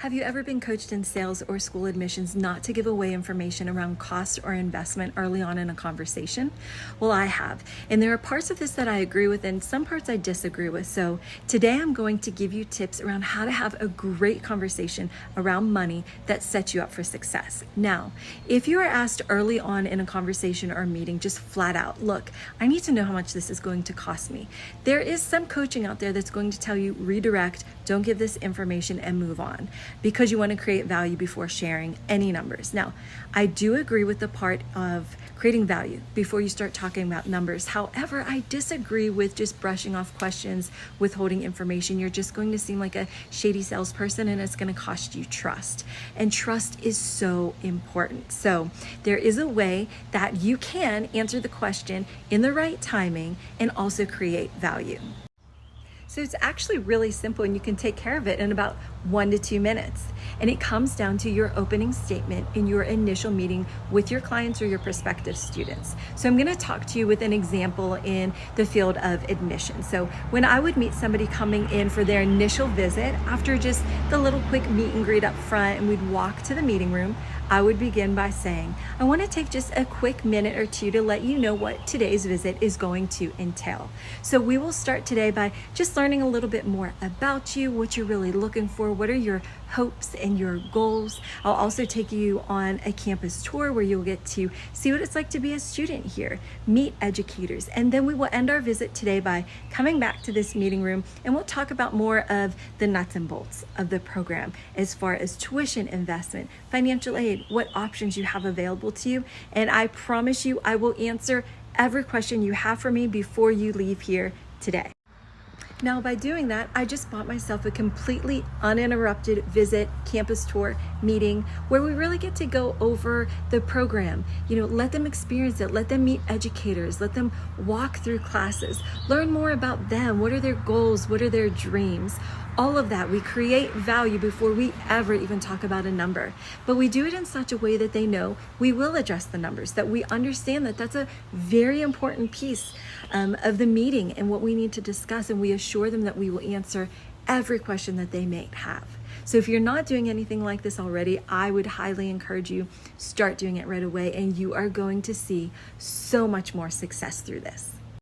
Have you ever been coached in sales or school admissions not to give away information around cost or investment early on in a conversation? Well, I have. And there are parts of this that I agree with and some parts I disagree with. So today I'm going to give you tips around how to have a great conversation around money that sets you up for success. Now, if you are asked early on in a conversation or a meeting, just flat out, look, I need to know how much this is going to cost me. There is some coaching out there that's going to tell you redirect, don't give this information and move on, because you want to create value before sharing any numbers. Now, I do agree with the part of creating value before you start talking about numbers. However, I disagree with just brushing off questions, withholding information. You're just going to seem like a shady salesperson and it's going to cost you trust. And trust is so important. So there is a way that you can answer the question in the right timing and also create value. So it's actually really simple and you can take care of it in about 1 to 2 minutes. And it comes down to your opening statement in your initial meeting with your clients or your prospective students. So I'm going to talk to you with an example in the field of admission. So when I would meet somebody coming in for their initial visit, after just the little quick meet and greet up front and we'd walk to the meeting room, I would begin by saying, I want to take just a quick minute or two to let you know what today's visit is going to entail. So we will start today by just learning a little bit more about you, what you're really looking for, what are your hopes and your goals. I'll also take you on a campus tour where you'll get to see what it's like to be a student here, meet educators, and then we will end our visit today by coming back to this meeting room and we'll talk about more of the nuts and bolts of the program as far as tuition investment, financial aid, what options you have available to you. And I promise you, I will answer every question you have for me before you leave here today. Now, by doing that, I just bought myself a completely uninterrupted visit, campus tour, meeting where we really get to go over the program. Let them experience it, let them meet educators, let them walk through classes, learn more about them. What are their goals? What are their dreams? All of that, we create value before we ever even talk about a number. But we do it in such a way that they know we will adjust the numbers, that we understand that that's a very important piece of the meeting and what we need to discuss. And we assure them that we will answer every question that they may have. So if you're not doing anything like this already, I would highly encourage you, start doing it right away. And you are going to see so much more success through this.